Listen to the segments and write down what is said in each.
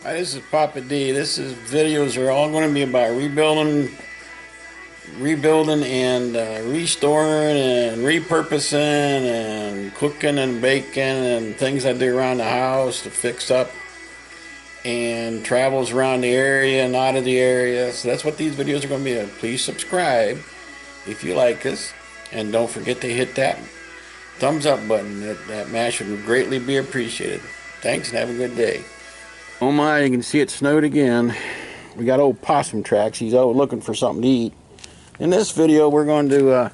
Hi, this is Papa D. Videos are all going to be about rebuilding and restoring and repurposing and cooking and baking and things I do around the house to fix up and travels around the area and out of the area. So that's what these videos are going to be. Please subscribe if you like us, and don't forget to hit that thumbs up button. That mash would greatly be appreciated. Thanks and have a good day. Oh my, you can see it snowed again. We got old possum tracks. He's out looking for something to eat. In this video, we're going to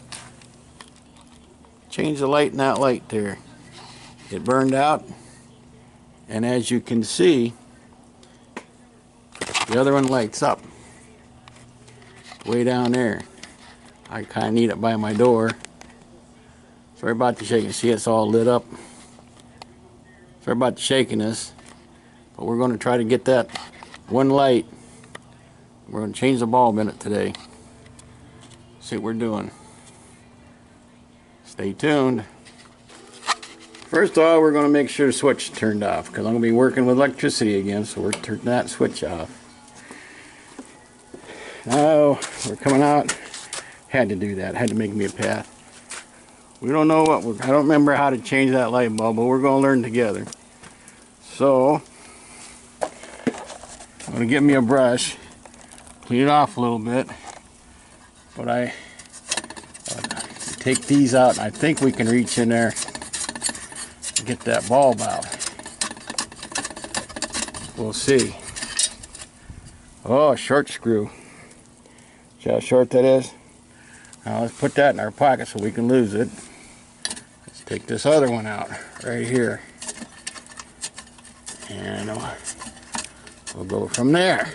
change the light in that light there. It burned out, and as you can see, the other one lights up. Way down there. I kind of need it by my door. Sorry about the shaking. See, it's all lit up. Sorry about the shakiness. But we're going to try to get that one light. We're going to change the bulb in it today. See what we're doing. Stay tuned. First of all, we're going to make sure the switch is turned off, because I'm going to be working with electricity again, so we're turning that switch off. Now we're coming out. Had to do that. Had to make me a path. We don't know what I don't remember how to change that light bulb, but we're going to learn together. So I'm going to get me a brush, clean it off a little bit, but I take these out, and I think we can reach in there and get that bulb out. We'll see. Oh, a short screw. See how short that is? Now let's put that in our pocket so we can lose it. Let's take this other one out right here. And we'll go from there.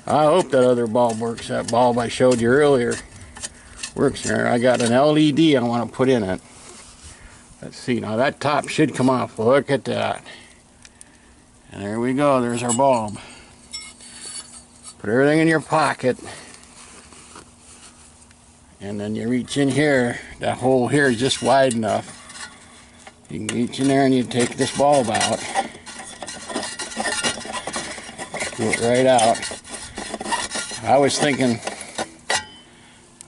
I hope that other bulb works. That bulb I showed you earlier works there. I got an LED I want to put in it. Let's see. Now that top should come off. Look at that. And there we go. There's our bulb. Put everything in your pocket. And then you reach in here. That hole here is just wide enough. You can reach in there and you take this bulb out. Screw it right out. I was thinking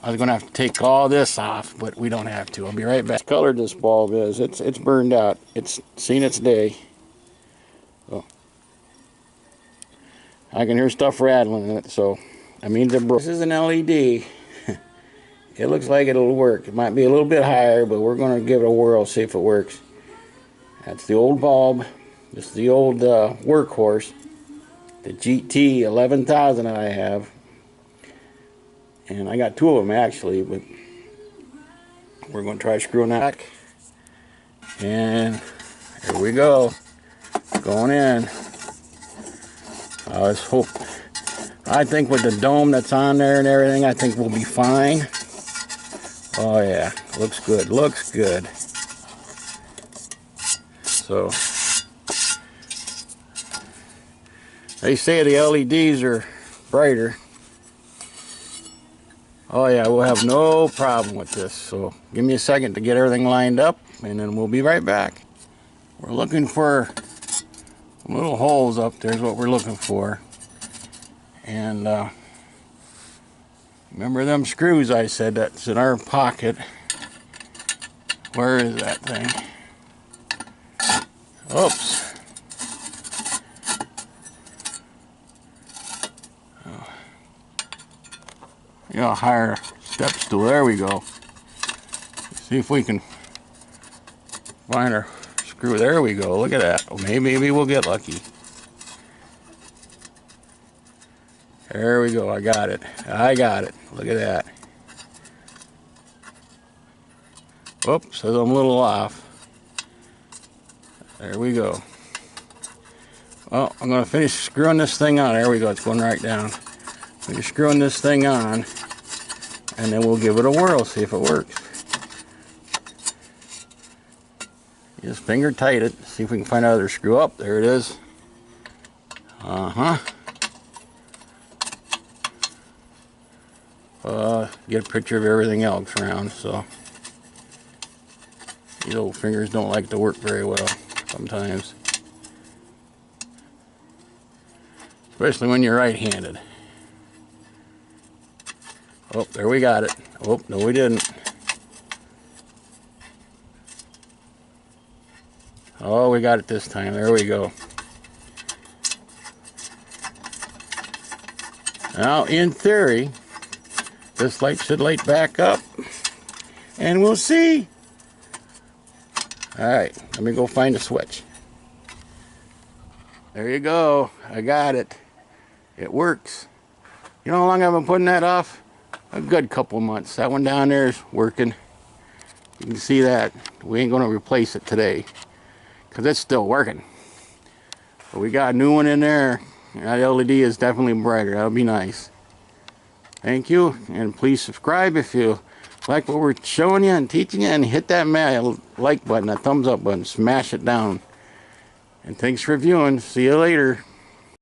I was going to have to take all this off, but we don't have to. I'll be right back. Colored this bulb is. It's burned out. It's seen its day. So I can hear stuff rattling in it, so that means it broke. This is an LED. It looks like it'll work. It might be a little bit higher, but we're going to give it a whirl, see if it works. That's the old bulb. This is the old workhorse. The GT 11,000 that I have. And I got two of them actually, but we're going to try screwing that back. And here we go. Going in. I think with the dome that's on there and everything, I think we'll be fine. Oh yeah, looks good, looks good. So, they say the LEDs are brighter. Oh yeah, we'll have no problem with this. So, give me a second to get everything lined up, and then we'll be right back. We're looking for little holes up there is what we're looking for. And, remember them screws I said that's in our pocket? Where is that thing? Oops. Oh. You know, higher step stool. There we go. See if we can find our screw. There we go. Look at that. Well, maybe we'll get lucky. There we go. I got it. I got it. Look at that. Oops, so I'm a little off. There we go. Well, I'm going to finish screwing this thing on. There we go. It's going right down. Finish screwing this thing on, and then we'll give it a whirl, see if it works. Just finger tight it. See if we can find another screw up. There it is. Get a picture of everything else around. So these old fingers don't like to work very well sometimes. especially when you're right-handed. Oh, there we got it. Oh, no we didn't. Oh, we got it this time. There we go. Now, in theory, this light should light back up, and we'll see. Alright, let me go find a switch. There you go. I got it. It works. You know how long I've been putting that off? A good couple months. That one down there is working. You can see that. We ain't going to replace it today because it's still working. But we got a new one in there. That LED is definitely brighter. That'll be nice. Thank you, and please subscribe if you like what we're showing you and teaching you, and hit that like button, that thumbs up button, smash it down. And thanks for viewing. See you later.